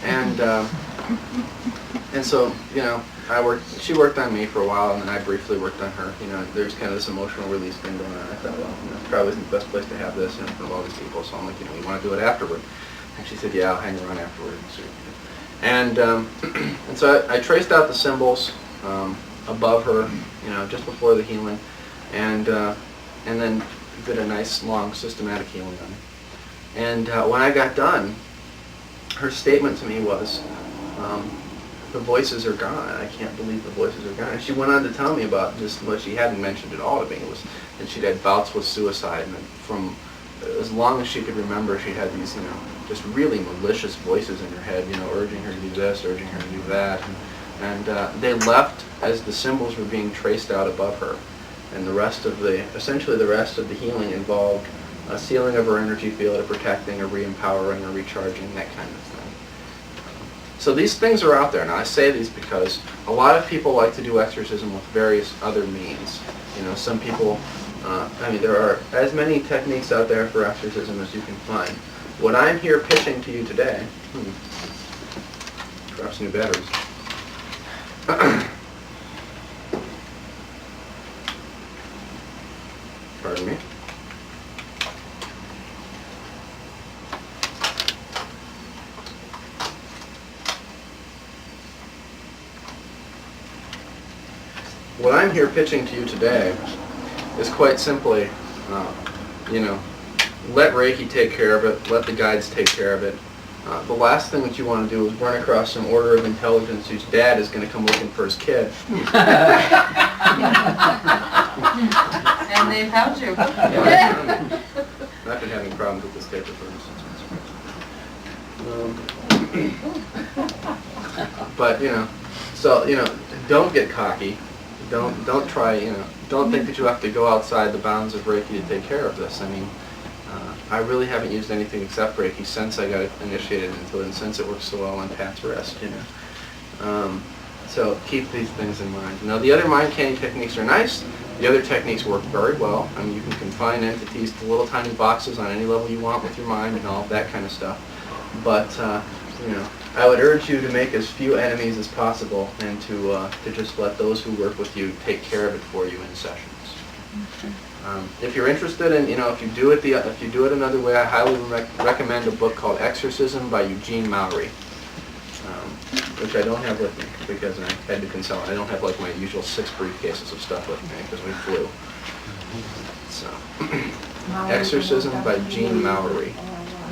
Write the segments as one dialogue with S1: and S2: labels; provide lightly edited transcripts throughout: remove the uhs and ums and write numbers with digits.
S1: And so, you know, she worked on me for a while, and then I briefly worked on her. You know, there's kind of this emotional release thing going on. I thought, well, you know, probably isn't the best place to have this in front of all these people. So I'm like, you know, you want to do it afterward? And she said, yeah, I'll hang around afterward. And so I traced out the symbols above her, you know, just before the healing, and then did a nice, long, systematic healing on her. And when I got done, her statement to me was, the voices are gone. I can't believe the voices are gone. And she went on to tell me about just what she hadn't mentioned at all to me was that she'd had bouts with suicide, and from as long as she could remember, she had these, you know, just really malicious voices in her head, you know, urging her to do this, urging her to do that, and they left as the symbols were being traced out above her, and essentially the rest of the healing involved a sealing of her energy field, a protecting, a re-empowering, a recharging, that kind of thing. So these things are out there. Now I say these because a lot of people like to do exorcism with various other means. You know, some people, I mean, there are as many techniques out there for exorcism as you can find. What I'm here pitching to you today, perhaps new batteries. Pardon me. What I'm here pitching to you today is quite simply, you know, let Reiki take care of it, let the guides take care of it. The last thing that you want to do is run across some order of intelligence whose dad is going to come looking for his kid.
S2: And they found you.
S1: Yeah, I've been having problems with this paper for instance. But, you know, so, you know, don't get cocky. Don't try, you know, don't think that you have to go outside the bounds of Reiki to take care of this. I mean, I really haven't used anything except Reiki since I got initiated into it, and since it works so well on Pat's wrist, you know. So keep these things in mind. Now, the other mind canning techniques are nice. The other techniques work very well. I mean, you can confine entities to little tiny boxes on any level you want with your mind and all of that kind of stuff. But, you know, I would urge you to make as few enemies as possible, and to just let those who work with you take care of it for you in sessions.
S2: Okay.
S1: If you're interested in, you know, if you do it another way, I highly recommend a book called Exorcism by Eugene Maury, which I don't have with me because I had to consolidate. I don't have like my usual 6 briefcases of stuff with me because we flew. So, Exorcism by Eugene Maury.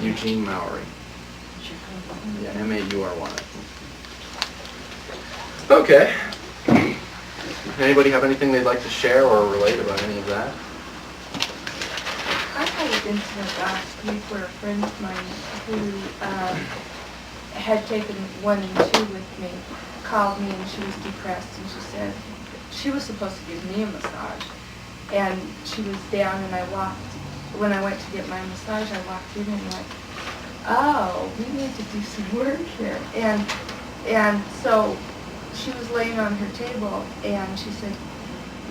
S1: Eugene Maury. Yeah, M-A-U-R-Y. Okay. Anybody have anything they'd like to share or relate about any of that?
S3: I had an incident last week where a friend of mine who had taken 1 and 2 with me called me, and she was depressed, and she said she was supposed to give me a massage, and she was down, and when I went to get my massage, I walked in and went, oh, we need to do some work here. And so she was laying on her table, and she said,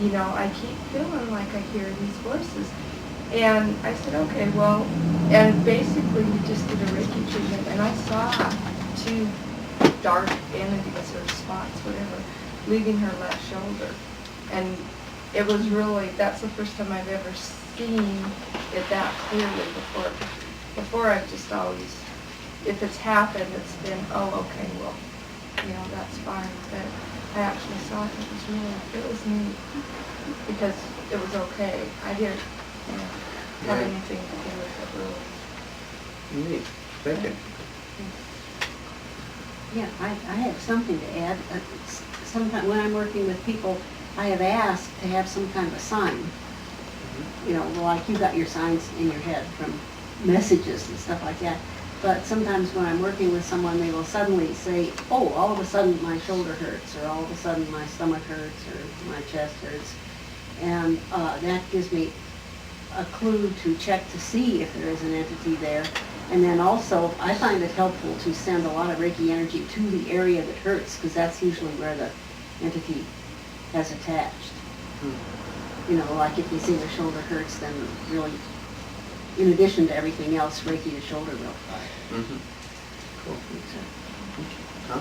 S3: you know, I keep feeling like I hear these voices. And I said, okay, well, and basically we just did a Reiki treatment, and I saw 2 dark entities or spots, whatever, leaving her left shoulder. And it was really, that's the first time I've ever seen it that clearly before. Before I've just always, if it's happened, it's been, oh, okay, well, you know, that's fine. But I actually saw it, and it was neat, because it was okay. I didn't, you know, have anything to do with it, really.
S1: Neat. Thank you.
S4: Yeah, I have something to add. Sometimes when I'm working with people, I have asked to have some kind of a sign. You know, like you got your signs in your head from messages and stuff like that. But sometimes when I'm working with someone, they will suddenly say, oh, all of a sudden my shoulder hurts, or all of a sudden my stomach hurts, or my chest hurts. And that gives me a clue to check to see if there is an entity there. And then also, I find it helpful to send a lot of Reiki energy to the area that hurts, because that's usually where the entity has attached. You know, like if you see the shoulder hurts, then really, in addition to everything else, Reiki the shoulder will apply.
S1: Cool. Huh?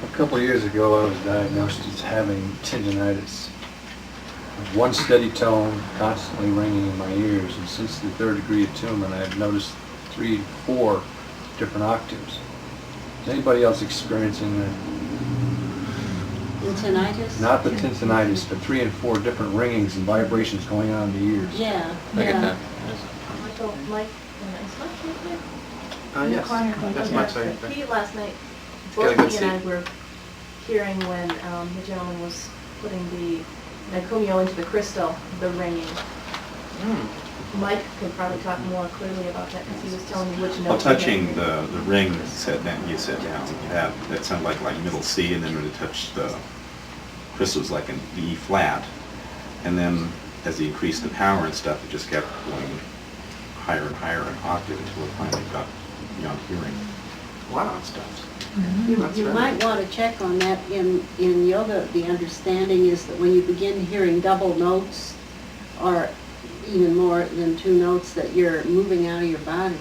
S5: A couple of years ago, I was diagnosed as having tendinitis. One steady tone constantly ringing in my ears, and since the 3rd degree attunement, I've noticed 3 to 4 different octaves. Is anybody else experiencing that?
S4: And tinnitus?
S5: Not the tendinitis, but 3 and 4 different ringings and vibrations going on in the ears.
S4: Yeah,
S6: I get
S4: yeah.
S6: that.
S7: Michael, Mike, is Mike here?
S1: Yes. That's my sorry.
S7: He last night,
S1: Got a
S7: both
S1: good
S7: he and I
S1: seat.
S7: were hearing when the gentleman was putting the Nakumyo into the crystal, the ringing. Mike could probably talk more clearly about that because he was telling me which notes.
S6: Well,
S7: were
S6: touching
S7: hitting.
S6: the ring that you set down, you had, that sounded like middle C, and then when it touched the crystals like an E flat, and then as he increased the power and stuff, it just kept going higher and higher in octave until it finally got beyond hearing.
S1: Wow.
S6: And stuff.
S4: You
S1: That's
S4: you
S1: right.
S4: might want to check on that. In yoga, the understanding is that when you begin hearing double notes, or even more than 2 notes, that you're moving out of your body.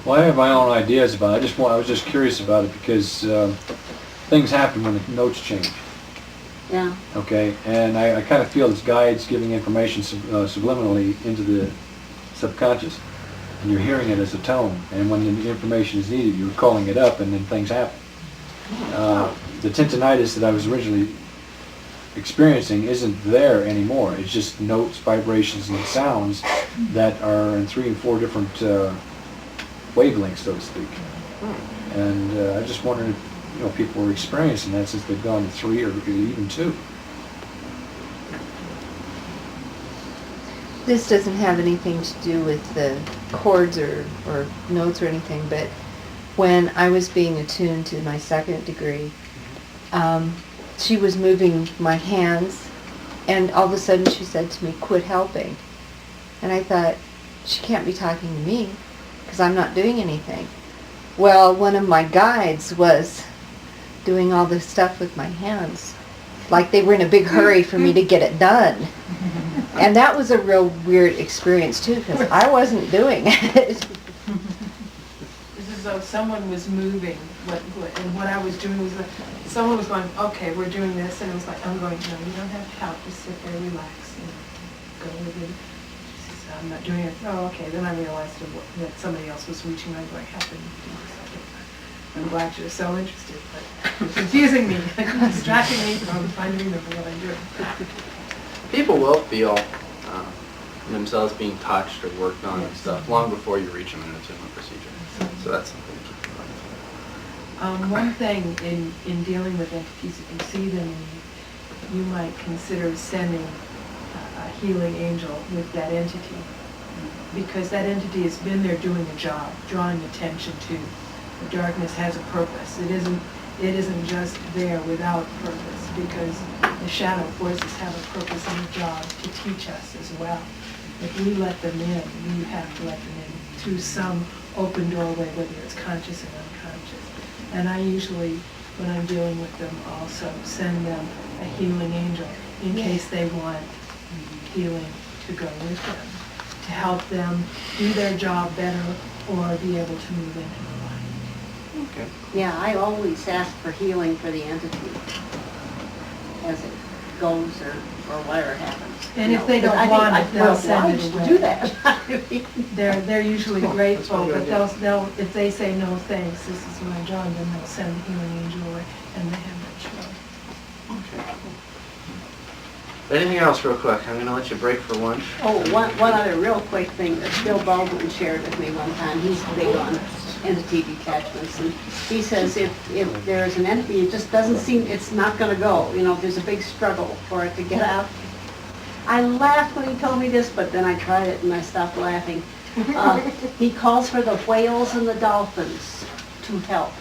S5: Well, I have my own ideas about it. I was just curious about it because things happen when the notes change.
S4: Yeah.
S5: Okay, and I kind of feel it's guides giving information subliminally into the subconscious, and you're hearing it as a tone, and when the information is needed, you're calling it up, and then things happen. The tendinitis that I was originally experiencing isn't there anymore. It's just notes, vibrations, and sounds that are in 3 and 4 different wavelengths, so to speak. And I just wondered if people were experiencing that since they've gone to 3 or even 2.
S8: This doesn't have anything to do with the chords or notes or anything, but when I was being attuned to my 2nd degree, she was moving my hands, and all of a sudden she said to me, "Quit helping." And I thought, she can't be talking to me, because I'm not doing anything. Well, one of my guides was doing all this stuff with my hands, like they were in a big hurry for me to get it done. And that was a real weird experience too, because I wasn't doing it.
S2: It's as though someone was moving, and what I was doing was, someone was going, okay, we're doing this, and it was like, I'm going, no, you don't have to help, just sit there, relax, and go with it. She says, I'm not doing it. Oh, okay, then I realized that somebody else was reaching, I'm going, happen to do this. I'm glad you're so interested, but you're confusing me, distracting me from trying to remember what I'm doing.
S1: People will feel themselves being touched or worked on and stuff long before you reach them in an attunement procedure. So that's something to keep in mind.
S2: One thing in dealing with entities, if you see them, you might consider sending a healing angel with that entity, because that entity has been there doing a job, drawing attention to. The darkness has a purpose. It isn't just there without purpose, because the shadow forces have a purpose and a job to teach us as well. If we let them in, we have to let them in through some open doorway, whether it's conscious or unconscious. And I usually, when I'm dealing with them, also send them a healing angel in case they want healing to go with them, to help them do their job better or be able to move into the light.
S1: Okay.
S4: Yeah, I always ask for healing for the entity as it goes or whatever happens.
S2: And
S4: You
S2: if
S4: know,
S2: they don't
S4: I think
S2: want
S4: I
S2: it, they'll
S4: feel
S2: send it
S4: obliged
S2: away.
S4: to do that.
S2: They're usually
S1: Oh,
S2: grateful,
S1: that's
S2: but
S1: really
S2: they'll, if they say no thanks, this is my job, then they'll send the healing angel away, and they have that choice.
S1: Okay, cool. Anything else real quick? I'm going to let you break for lunch.
S4: Oh, one other real quick thing that Bill Baldwin shared with me one time. He's big on entity detachments, and he says if there's an entity, it just doesn't seem, it's not going to go. You know, there's a big struggle for it to get out. I laughed when he told me this, but then I tried it and I stopped laughing. He calls for the whales and the dolphins to help.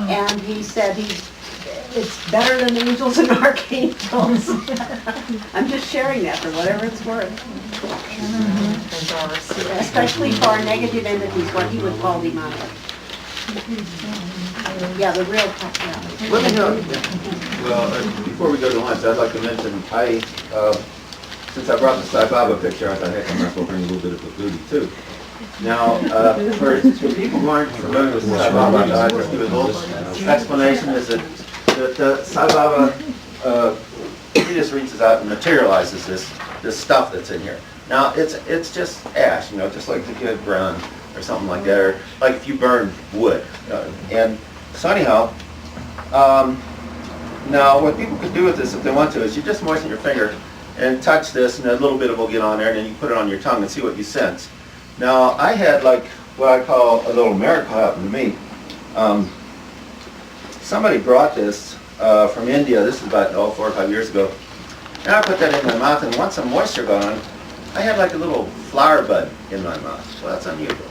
S4: And he said it's better than angels and archangels. I'm just sharing that for whatever it's worth. Especially for negative entities, what he would call demonic. Yeah, the real, yeah.
S1: Let me know.
S9: Well, before we go to lunch, I'd like to mention, since I brought the Sai Baba picture, I thought, heck, I might as well bring a little bit of the booty too. Now, for people who aren't familiar with Sai Baba, I'll just give a little explanation is that Sai Baba, he just reaches out and materializes this stuff that's in here. Now, it's just ash, you know, just like if you had burn or something like that, or like if you burn wood. And so anyhow, now what people could do with this if they want to is you just moisten your finger and touch this, and a little bit of it will get on there, and then you put it on your tongue and see what you sense. Now, I had like what I call a little miracle happen to me. Somebody brought this from India. This is about 4 or 5 years ago. And I put that in my mouth, and once some moisture got on, I had like a little flower bud in my mouth. Well, that's unusual.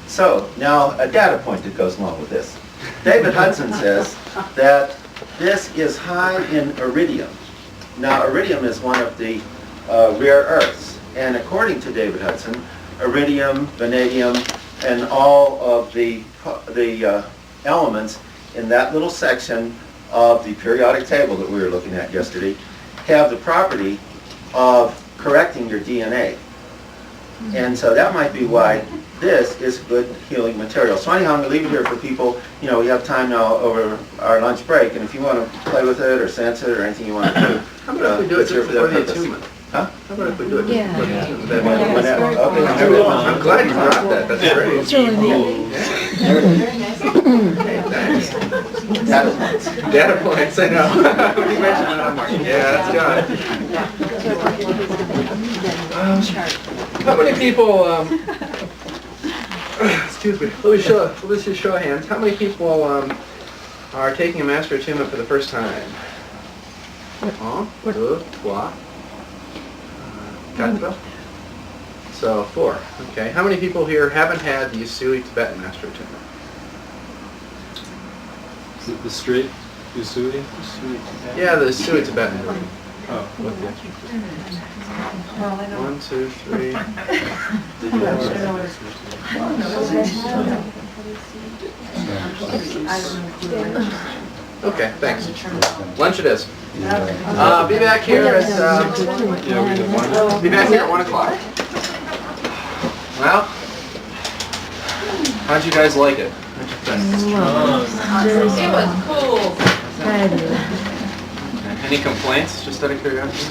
S9: So, now a data point that goes along with this. David Hudson says that this is high in iridium. Now, iridium is one of the rare earths. And according to David Hudson, iridium, vanadium, and all of the elements in that little section of the periodic table that we were looking at yesterday have the property of correcting your DNA. And so that might be why this is good healing material. So anyhow, I'm going to leave it here for people. You know, we have time now over our lunch break, and if you want to play with it or sense it or anything you want to do,
S1: How about if we do it just before the attunement?
S9: Huh?
S1: How about if we do it just
S8: Yeah.
S1: before the attunement?
S9: Okay.
S1: I'm glad you brought that, that's great.
S8: It's really neat.
S1: Hey, thanks. Data points, I know. When you mentioned it, I'm like, yeah, that's good. How many people, excuse me, let's just show of hands. How many people are taking a master attunement for the first time? 1, 2, 3, 4. So 4. Okay. How many people here haven't had the Usui-Tibetan master attunement?
S5: Is it the straight Usui?
S1: Yeah, the Usui-Tibetan.
S5: Oh,
S1: With the
S2: Well, I don't.
S1: 1, 2, 3. Okay, thanks. Lunch it is. Be back here at be back here at 1 o'clock. Well, how'd you guys like it?
S3: It was cool.
S1: Any complaints, just out of curiosity?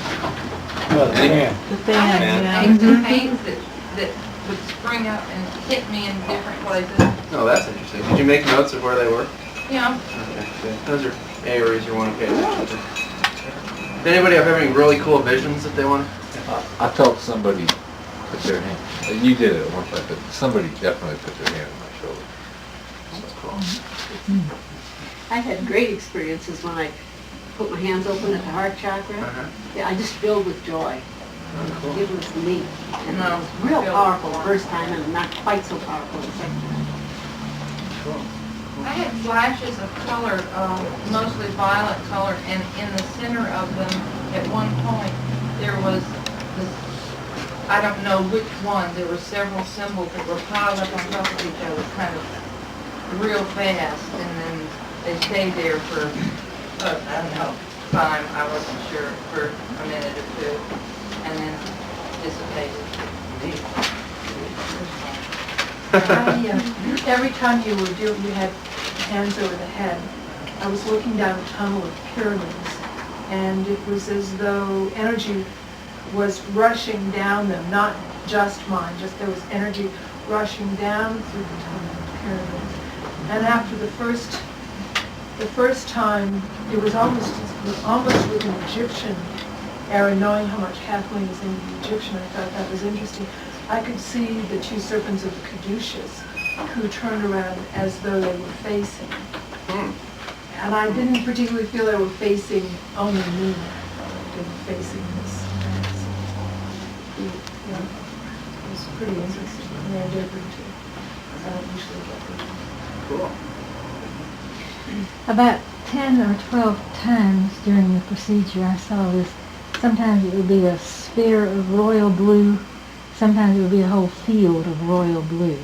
S2: The fan, yeah.
S3: Pains that would spring up and hit me in different places.
S1: Oh, that's interesting. Did you make notes of where they were?
S3: Yeah.
S1: Okay, good. Those are areas you want to pay attention to. Did anybody have any really cool visions that they want to?
S10: I felt somebody put their hand, you did it at one point, but somebody definitely put their hand on my shoulder.
S1: That's cool.
S4: I had great experiences when I put my hands open at the heart chakra. Yeah, I just filled with joy.
S1: Oh, cool.
S4: It was neat. And it
S3: No,
S4: was real
S3: filled
S4: powerful
S3: with
S4: the first time and not quite so powerful the second time.
S1: Cool.
S3: I had flashes of color, mostly violet color, and in the center of them, at one point, there was this, I don't know which one, there were several symbols that were piled up on top of each other, kind of real fast, and then they stayed there for, I don't know, time, I wasn't sure, for a minute or two, and then dissipated.
S2: Every time you had hands over the head, I was looking down a tunnel of pyramids, and it was as though energy was rushing down them, not just mine, just there was energy rushing down through the tunnel of pyramids. And after the first time, it was almost with an Egyptian era, knowing how much Kathleen is into the Egyptian, I thought that was interesting. I could see the 2 serpents of the Caduceus who turned around as though they were facing. And I didn't particularly feel they were facing only me. They were facing this. It was pretty interesting. And they're different too. I don't usually get them.
S1: Cool.
S11: About 10 or 12 times during the procedure I saw this. Sometimes it would be a sphere of royal blue, sometimes it would be a whole field of royal blue.